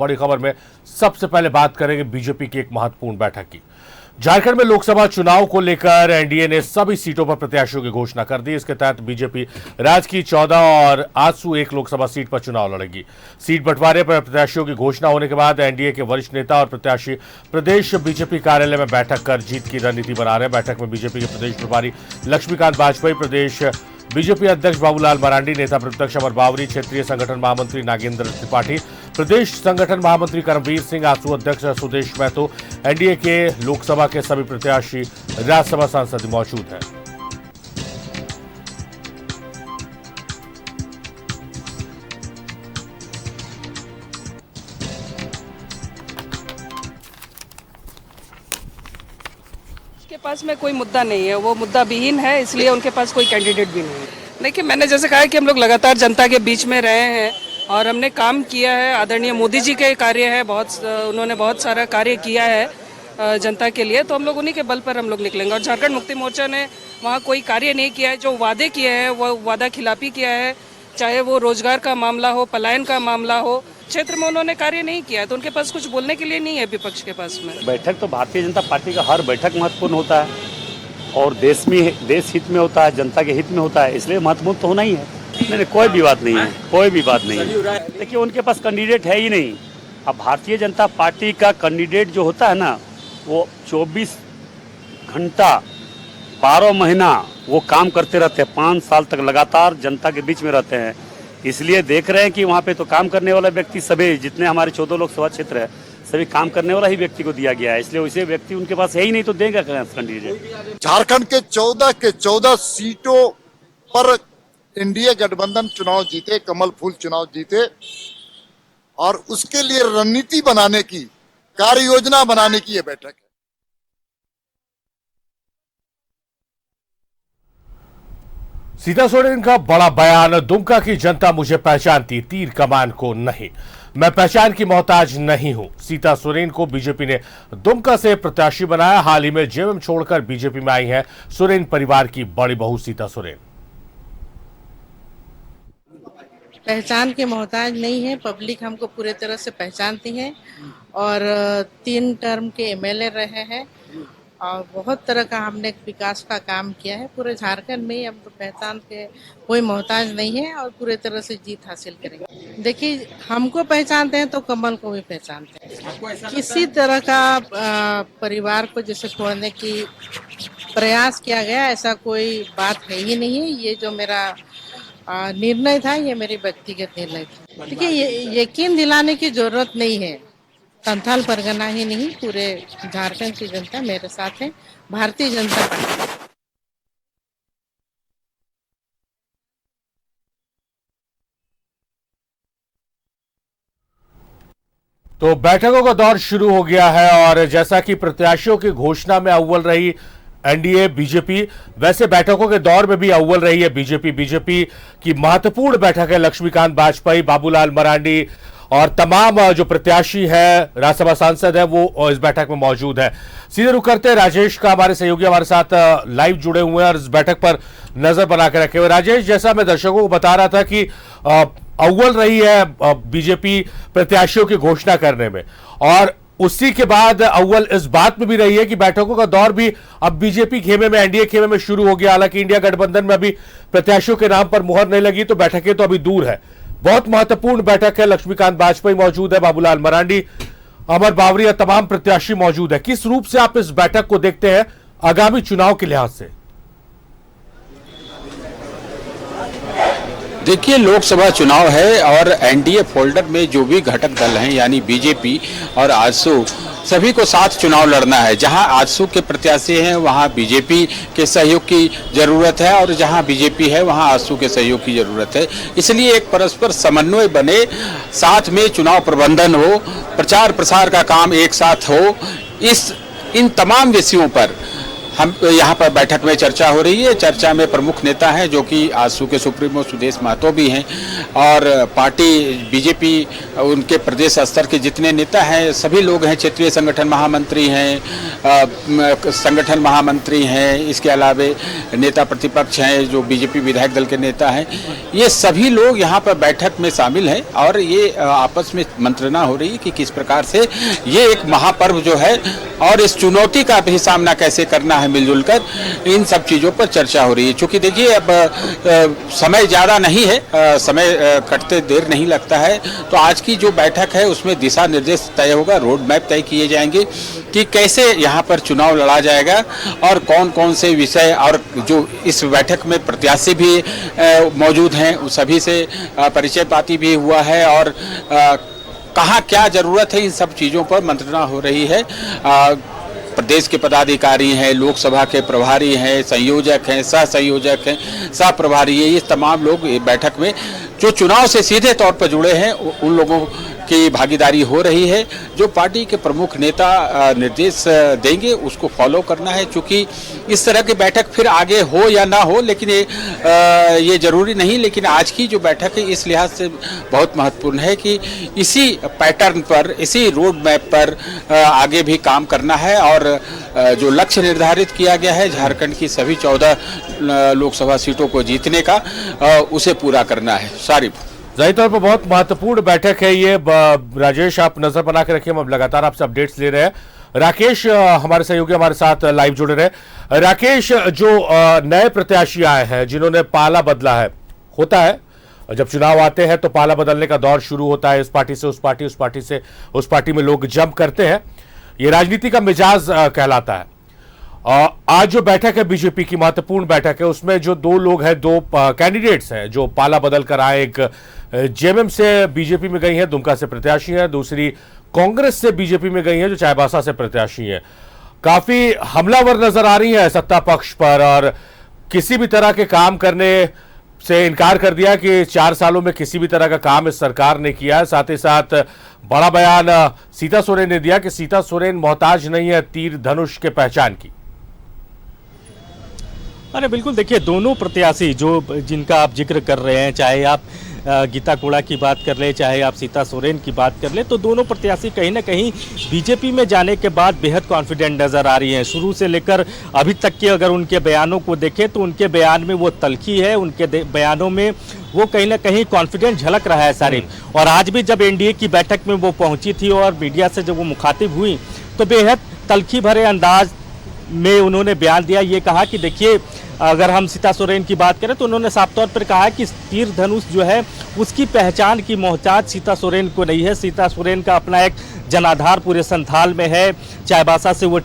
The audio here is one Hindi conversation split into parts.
बड़ी खबर में सबसे पहले बात करेंगे बीजेपी की एक महत्वपूर्ण बैठक की। झारखंड में लोकसभा चुनाव को लेकर एनडीए ने सभी सीटों पर प्रत्याशियों की घोषणा कर दी। इसके तहत बीजेपी राज्य की 14 और आजसू 1 लोकसभा सीट पर चुनाव लड़ेगी। सीट बंटवारे पर प्रत्याशियों की घोषणा होने के बाद एनडीए के वरिष्ठ नेता और प्रत्याशी प्रदेश बीजेपी कार्यालय में बैठक कर जीत की रणनीति बना रहे हैं। बैठक में बीजेपी के प्रदेश प्रभारी लक्ष्मीकांत वाजपेयी, प्रदेश बीजेपी अध्यक्ष बाबूलाल मरांडी, नेता प्रतिपक्ष अमर बावरी, क्षेत्रीय संगठन महामंत्री नागेंद्र त्रिपाठी, प्रदेश संगठन महामंत्री करमवीर सिंह, आजसू अध्यक्ष सुदेश महतो, एनडीए के लोकसभा के सभी प्रत्याशी, राज्यसभा सांसद मौजूद हैं। के पास में कोई मुद्दा नहीं है, वो मुद्दा विहीन है, इसलिए उनके पास कोई कैंडिडेट भी नहीं है। देखिए, मैंने जैसे कहा कि हम लोग लगातार जनता के बीच में रहे हैं और हमने काम किया है। आदरणीय मोदी जी के कार्य है, उन्होंने बहुत सारा कार्य किया है जनता के लिए, तो हम लोग उन्हीं के बल पर हम लोग निकलेंगे। और झारखंड मुक्ति मोर्चा ने वहाँ कोई कार्य नहीं किया है, जो वादे किए हैं वो वादा खिलाफी किया है, चाहे वो रोजगार का मामला हो, पलायन का मामला हो, क्षेत्र में उन्होंने कार्य नहीं किया, तो उनके पास कुछ बोलने के लिए नहीं है विपक्ष के पास में। बैठक तो भारतीय जनता पार्टी का हर बैठक महत्वपूर्ण होता है और देश हित में होता है, जनता के हित में होता है, इसलिए महत्वपूर्ण तो होना ही है। नहीं, कोई भी बात नहीं है, कोई भी बात नहीं है। देखिए, उनके पास कैंडिडेट है ही नहीं। अब भारतीय जनता पार्टी का कैंडिडेट जो होता है ना, वो 24 घंटा 12 महीना वो काम करते रहते हैं, 5 साल तक लगातार जनता के बीच में रहते हैं। इसलिए देख रहे हैं कि वहाँ पे तो काम करने वाला व्यक्ति सभी, जितने हमारे 14 लोकसभा क्षेत्र है, सभी काम करने वाला ही व्यक्ति को दिया गया है। इसलिए वैसे व्यक्ति उनके पास है ही नहीं, तो देगा कैंडिडेट। झारखंड के 14 सीटों पर एनडीए गठबंधन चुनाव जीते, कमल फूल चुनाव जीते, और उसके लिए रणनीति बनाने की, कार्य योजना बनाने की यह बैठक है। सीता सोरेन का बड़ा बयान, दुमका की जनता मुझे पहचानती, तीर कमान को नहीं। मैं पहचान की मोहताज नहीं हूं। सीता सोरेन को बीजेपी ने दुमका से प्रत्याशी बनाया। हाल ही में जेएमएम छोड़कर बीजेपी में आई है सोरेन परिवार की बड़ी बहू सीता सोरेन। पहचान के मोहताज नहीं है, पब्लिक हमको पूरे तरह से पहचानती है और 3 टर्म के एमएलए रहे हैं और बहुत तरह का हमने विकास का काम किया है पूरे झारखंड में। हम तो पहचान के कोई मोहताज नहीं है और पूरे तरह से जीत हासिल करेंगे। देखिए, हमको पहचानते हैं तो कमल को भी पहचानते हैं। किसी तरह का परिवार को जैसे छोड़ने की प्रयास किया गया, ऐसा कोई बात है ही नहीं है। ये जो मेरा निर्णय था, ये मेरी व्यक्तिगत निर्णय था। देखिए, यकीन दिलाने की जरूरत नहीं है। संथाल परगना ही नहीं, पूरे झारखंड की जनता मेरे साथ है, भारतीय जनता पार्टी। तो बैठकों का दौर शुरू हो गया है और जैसा कि प्रत्याशियों की घोषणा में अव्वल रही एनडीए बीजेपी, वैसे बैठकों के दौर में भी अव्वल रही है बीजेपी। बीजेपी की महत्वपूर्ण बैठक है। लक्ष्मीकांत वाजपेयी, बाबूलाल मरांडी और तमाम जो प्रत्याशी है, राज्यसभा सांसद है, वो इस बैठक में मौजूद है। सीधे रुक करते राजेश का, हमारे सहयोगी हमारे साथ लाइव जुड़े हुए हैं और इस बैठक पर नजर बना के रखे हुए। राजेश, जैसा मैं दर्शकों को बता रहा था कि अव्वल रही है बीजेपी प्रत्याशियों की घोषणा करने में, और उसी के बाद अव्वल इस बात में भी रही है कि बैठकों का दौर भी अब बीजेपी खेमे में, एनडीए खेमे में शुरू हो गया। हालांकि इंडिया गठबंधन में अभी प्रत्याशियों के नाम पर मुहर नहीं लगी, तो बैठकें तो अभी दूर है। बहुत महत्वपूर्ण बैठक है। लक्ष्मीकांत वाजपेयी मौजूद है, बाबूलाल मरांडी, अमर बावरी और तमाम प्रत्याशी मौजूद है। किस रूप से आप इस बैठक को देखते हैं आगामी चुनाव के लिहाज से? देखिए, लोकसभा चुनाव है और एनडीए फोल्डर में जो भी घटक दल हैं, यानी बीजेपी और आजसू, सभी को साथ चुनाव लड़ना है। जहां आजसू के प्रत्याशी हैं वहां बीजेपी के सहयोग की जरूरत है और जहां बीजेपी है वहां आजसू के सहयोग की जरूरत है। इसलिए एक परस्पर समन्वय बने, साथ में चुनाव प्रबंधन हो, प्रचार प्रसार का काम एक साथ हो। इन तमाम विषयों पर हम यहाँ पर बैठक में चर्चा हो रही है। चर्चा में प्रमुख नेता हैं जो कि आजसू के सुप्रीमो सुदेश महतो भी हैं और पार्टी बीजेपी उनके प्रदेश स्तर के जितने नेता हैं सभी लोग हैं। क्षेत्रीय संगठन महामंत्री हैं, इसके अलावा नेता प्रतिपक्ष हैं जो बीजेपी विधायक दल के नेता हैं। ये सभी लोग यहाँ पर बैठक में शामिल हैं और ये आपस में मंत्रणा हो रही है कि किस प्रकार से ये एक महापर्व जो है और इस चुनौती का भी सामना कैसे करना है मिलजुल कर, इन सब चीज़ों पर चर्चा हो रही है। चूँकि देखिए अब समय ज़्यादा नहीं है, समय कटते देर नहीं लगता है, तो आज की जो बैठक है उसमें दिशा निर्देश तय होगा, रोड मैप तय किए जाएंगे कि कैसे यहाँ पर चुनाव लड़ा जाएगा और कौन कौन से विषय, और जो इस बैठक में प्रत्याशी भी मौजूद हैं उस सभी से परिचय पाती भी हुआ है और कहाँ क्या ज़रूरत है इन सब चीज़ों पर मंत्रणा हो रही है। प्रदेश के पदाधिकारी हैं, लोकसभा के प्रभारी हैं, संयोजक हैं, सह संयोजक हैं, सह प्रभारी हैं, ये तमाम लोग बैठक में जो चुनाव से सीधे तौर पर जुड़े हैं उन लोगों की भागीदारी हो रही है। जो पार्टी के प्रमुख नेता निर्देश देंगे उसको फॉलो करना है। चूँकि इस तरह की बैठक फिर आगे हो या ना हो, लेकिन ये जरूरी नहीं, लेकिन आज की जो बैठक है इस लिहाज से बहुत महत्वपूर्ण है कि इसी पैटर्न पर, इसी रोड मैप पर आगे भी काम करना है और जो लक्ष्य निर्धारित किया गया है झारखंड की सभी 14 लोकसभा सीटों को जीतने का, उसे पूरा करना है। सारिफ, जाहिर तौर पर बहुत महत्वपूर्ण बैठक है ये। राजेश, आप नजर बना के रखिए, हम अब लगातार आपसे अपडेट्स ले रहे हैं। राकेश हमारे सहयोगी हमारे साथ लाइव जुड़े रहे। राकेश, जो नए प्रत्याशी आए हैं जिन्होंने पाला बदला है, होता है जब चुनाव आते हैं तो पाला बदलने का दौर शुरू होता है, इस पार्टी से उस पार्टी, उस पार्टी से उस पार्टी में लोग जंप करते हैं, ये राजनीति का मिजाज कहलाता है। आज जो बैठक है बीजेपी की महत्वपूर्ण बैठक है, उसमें जो दो लोग हैं, दो कैंडिडेट्स हैं जो पाला बदल कर आए, एक जेएमएम से बीजेपी में गई हैं, दुमका से प्रत्याशी हैं, दूसरी कांग्रेस से बीजेपी में गई हैं जो चाईबासा से प्रत्याशी हैं। काफी हमलावर नजर आ रही है सत्ता पक्ष पर और किसी भी तरह के काम करने से इनकार कर दिया कि 4 सालों में किसी भी तरह का काम इस सरकार ने किया है। साथ ही साथ बड़ा बयान सीता सोरेन ने दिया कि सीता सोरेन मोहताज नहीं है तीर धनुष के पहचान की। अरे बिल्कुल, देखिए दोनों प्रत्याशी जो जिनका आप जिक्र कर रहे हैं, चाहे आप गीता कोड़ा की बात कर ले, चाहे आप सीता सोरेन की बात कर ले, तो दोनों प्रत्याशी कहीं ना कहीं बीजेपी में जाने के बाद बेहद कॉन्फिडेंट नज़र आ रही हैं। शुरू से लेकर अभी तक के अगर उनके बयानों को देखें तो उनके बयान में वो तल्खी है, उनके बयानों में वो कहीं ना कहीं कॉन्फिडेंट झलक रहा है सारिफ। और आज भी जब एनडीए की बैठक में वो पहुंची थी और मीडिया से जब वो मुखातिब हुई तो बेहद तल्खी भरे अंदाज में उन्होंने बयान दिया। ये कहा कि देखिए, अगर हम सीता सोरेन की बात करें तो उन्होंने साफ तौर पर कहा कि तीर धनुष जो है उसकी पहचान की मोहताज सीता सोरेन को नहीं है। सीता सोरेन का अपना एक जनाधार पूरे संथाल में है। चाईबासा से वो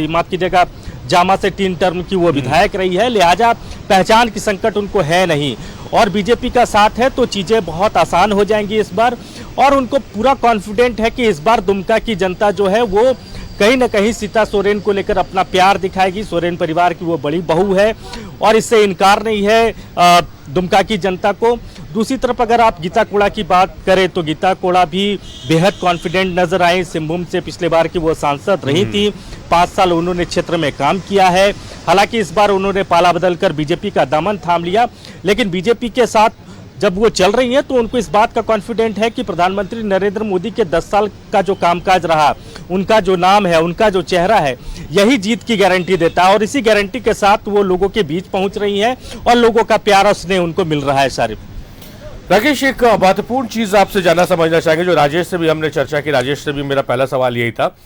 माफ कीजिएगा, जामा से 3 टर्म की वो विधायक रही है, लिहाजा पहचान की संकट उनको है नहीं और बीजेपी का साथ है तो चीज़ें बहुत आसान हो जाएंगी इस बार। और उनको पूरा कॉन्फिडेंट है कि इस बार दुमका की जनता जो है वो कहीं ना कहीं सीता सोरेन को लेकर अपना प्यार दिखाएगी। सोरेन परिवार की वो बड़ी बहू है और इससे इनकार नहीं है दुमका की जनता को। दूसरी तरफ अगर आप गीता कोड़ा की बात करें तो गीता कोड़ा भी बेहद कॉन्फिडेंट नजर आई। सिंहभूम से पिछले बार की वो सांसद रही थी, 5 साल उन्होंने क्षेत्र में काम किया है। हालांकि इस बार उन्होंने पाला बदलकर बीजेपी का दामन थाम लिया, लेकिन बीजेपी के साथ जब वो चल रही हैं तो उनको इस बात का कॉन्फिडेंट है कि प्रधानमंत्री नरेंद्र मोदी के 10 साल का जो कामकाज रहा, उनका जो नाम है, उनका जो चेहरा है, यही जीत की गारंटी देता है। और इसी गारंटी के साथ वो लोगों के बीच पहुंच रही हैं और लोगों का प्यार उसने उनको मिल रहा है। सारिफ, राकेश, एक महत्वपूर्ण चीज आपसे जानना समझना चाहेंगे, जो राजेश से भी हमने चर्चा की, राजेश से भी मेरा पहला सवाल यही था।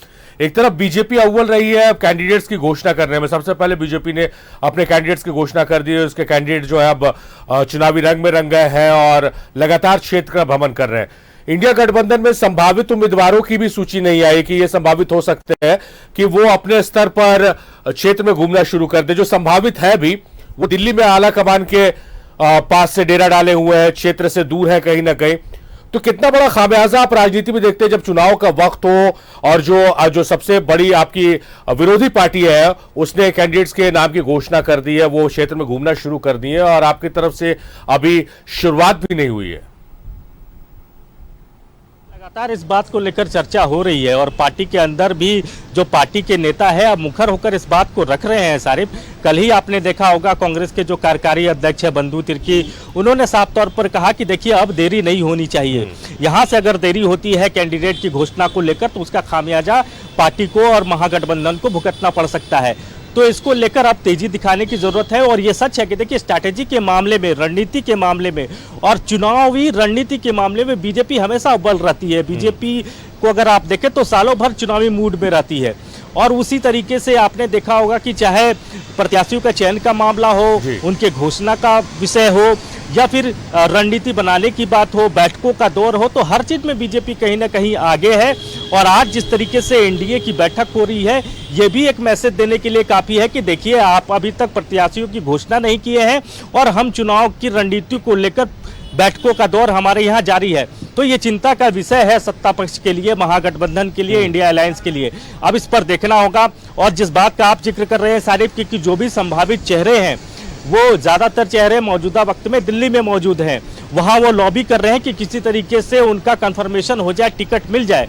एक तरफ बीजेपी अव्वल रही है कैंडिडेट्स की घोषणा करने में, सबसे पहले बीजेपी ने अपने कैंडिडेट्स की घोषणा कर दी है, उसके कैंडिडेट जो है अब चुनावी रंग में रंग गए हैं और लगातार क्षेत्र का भ्रमण कर रहे हैं। इंडिया गठबंधन में संभावित उम्मीदवारों की भी सूची नहीं आई कि यह संभावित हो सकते हैं कि वो अपने स्तर पर क्षेत्र में घूमना शुरू कर दे। जो संभावित है भी वो दिल्ली में आला कमान के पास से डेरा डाले हुए हैं, क्षेत्र से दूर है कहीं ना कहीं। तो कितना बड़ा खामियाजा आप राजनीति में देखते हैं जब चुनाव का वक्त हो और जो सबसे बड़ी आपकी विरोधी पार्टी है उसने कैंडिडेट्स के नाम की घोषणा कर दी है, वो क्षेत्र में घूमना शुरू कर दी है और आपकी तरफ से अभी शुरुआत भी नहीं हुई है। लगातार इस बात को लेकर चर्चा हो रही है और पार्टी के अंदर भी जो पार्टी के नेता है अब मुखर होकर इस बात को रख रहे हैं। सारिफ, कल ही आपने देखा होगा कांग्रेस के जो कार्यकारी अध्यक्ष है बंधु तिर्की, उन्होंने साफ तौर पर कहा कि देखिए अब देरी नहीं होनी चाहिए। यहाँ से अगर देरी होती है कैंडिडेट की घोषणा को लेकर तो उसका खामियाजा पार्टी को और महागठबंधन को भुगतना पड़ सकता है। तो इसको लेकर अब तेजी दिखाने की जरूरत है। और ये सच है कि देखिए स्ट्रैटेजी के मामले में, रणनीति के मामले में और चुनावी रणनीति के मामले में बीजेपी हमेशा अव्वल रहती है। बीजेपी को अगर आप देखें तो सालों भर चुनावी मूड में रहती है और उसी तरीके से आपने देखा होगा कि चाहे प्रत्याशियों का चयन का मामला हो, उनके घोषणा का विषय हो या फिर रणनीति बनाने की बात हो, बैठकों का दौर हो, तो हर चीज में बीजेपी कहीं ना कहीं आगे है। और आज जिस तरीके से एनडीए की बैठक हो रही है ये भी एक मैसेज देने के लिए काफी है कि देखिए आप अभी तक प्रत्याशियों की घोषणा नहीं किए हैं और हम चुनाव की रणनीति को लेकर बैठकों का दौर हमारे यहाँ जारी है। तो ये चिंता का विषय है सत्ता पक्ष के लिए, महागठबंधन के लिए, इंडिया अलायंस के लिए। अब इस पर देखना होगा। और जिस बात का आप जिक्र कर रहे हैं सारिफ कि जो भी संभावित चेहरे हैं वो ज्यादातर चेहरे मौजूदा वक्त में दिल्ली में मौजूद हैं, वहां वो लॉबी कर रहे हैं कि किसी तरीके से उनका कंफर्मेशन हो जाए, टिकट मिल जाए।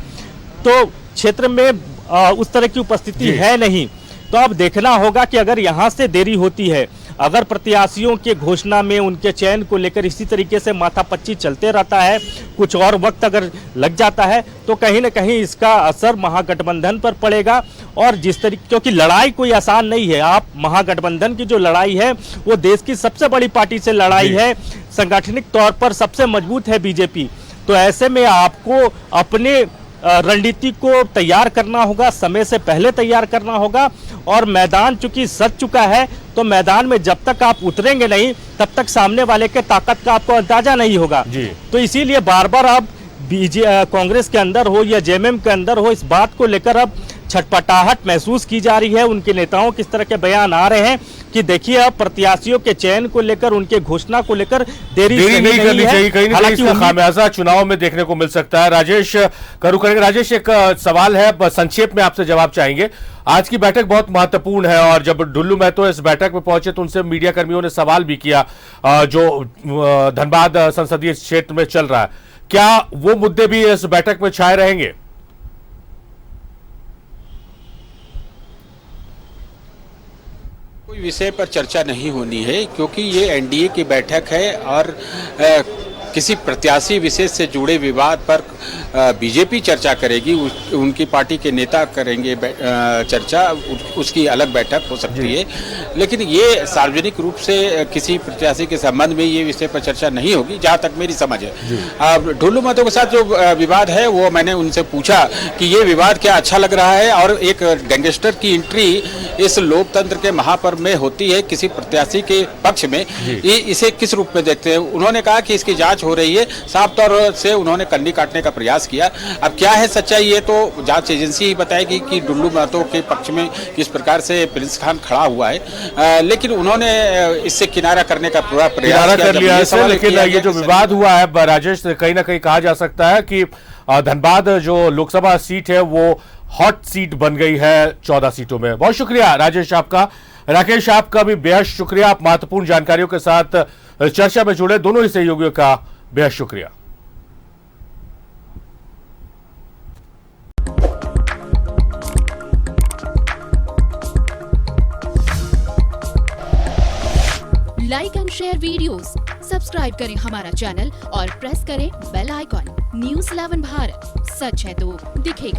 तो क्षेत्र में उस तरह की उपस्थिति है नहीं। तो अब देखना होगा कि अगर यहाँ से देरी होती है, अगर प्रत्याशियों के घोषणा में उनके चयन को लेकर इसी तरीके से माथापच्ची चलते रहता है, कुछ और वक्त अगर लग जाता है तो कहीं ना कहीं इसका असर महागठबंधन पर पड़ेगा। और जिस तरीके, क्योंकि लड़ाई कोई आसान नहीं है। आप महागठबंधन की जो लड़ाई है वो देश की सबसे बड़ी पार्टी से लड़ाई है, संगठनिक तौर पर सबसे मजबूत है बीजेपी। तो ऐसे में आपको अपने रणनीति को तैयार करना होगा, समय से पहले तैयार करना होगा। और मैदान चूंकि सज चुका है तो मैदान में जब तक आप उतरेंगे नहीं तब तक सामने वाले के ताकत का आपको अंदाजा नहीं होगा। तो इसीलिए बार बार अब कांग्रेस के अंदर हो या जेएमएम के अंदर हो, इस बात को लेकर अब छटपटाहट महसूस की जा रही है। उनके नेताओं किस तरह के बयान आ रहे हैं कि देखिए अब प्रत्याशियों के चयन को लेकर, उनके घोषणा को लेकर देरी नहीं करनी चाहिए। कहीं ना कहीं इसका खामियाजा चुनाव में देखने को मिल सकता है। राजेश करू करेंगे। राजेश, एक सवाल है, संक्षेप में आपसे जवाब चाहेंगे। आज की बैठक बहुत महत्वपूर्ण है और जब डुल्लू महतो इस बैठक में पहुंचे तो उनसे मीडिया कर्मियों ने सवाल भी किया जो धनबाद संसदीय क्षेत्र में चल रहा है। क्या वो मुद्दे भी इस बैठक में छाए रहेंगे? कोई विषय पर चर्चा नहीं होनी है क्योंकि ये एनडीए की बैठक है और किसी प्रत्याशी विशेष से जुड़े विवाद पर बीजेपी चर्चा करेगी, उनकी पार्टी के नेता करेंगे चर्चा, उसकी अलग बैठक हो सकती है। लेकिन ये सार्वजनिक रूप से किसी प्रत्याशी के संबंध में ये विषय पर चर्चा नहीं होगी, जहाँ तक मेरी समझ है। अब डुल्लू महतो के साथ जो विवाद है वो मैंने उनसे पूछा कि ये विवाद क्या अच्छा लग रहा है और एक गैंगस्टर की एंट्री इस लोकतंत्र के महापर्व में होती है किसी प्रत्याशी के पक्ष में, इसे किस रूप में देखते हैं। उन्होंने कहा कि इसकी जांच हो रही है, साफ तौर से उन्होंने कंडी काटने का प्रयास किया। अब क्या है सच्चाई ये तो जांच एजेंसी ही बताएगी कि डुल्लू महतो के पक्ष में किस प्रकार से प्रिंस खान खड़ा हुआ है। लेकिन उन्होंने इससे किनारा करने का पूरा प्रयास कर लिया है। लेकिन ये जो विवाद हुआ है राजेश, कहीं ना कहीं कहा जा सकता है कि धनबाद जो लोकसभा सीट है वो हॉट सीट बन गई है 14 सीटों में। बहुत शुक्रिया राजेश आपका। राकेश, आपका भी बेहद शुक्रिया। आप महत्वपूर्ण जानकारियों के साथ चर्चा में जुड़े। दोनों ही सहयोगियों का बेहद शुक्रिया। Like and share videos, subscribe करें हमारा चैनल और प्रेस करें बेल आइकॉन। न्यूज़ 11 भारत, सच है तो दिखेगा।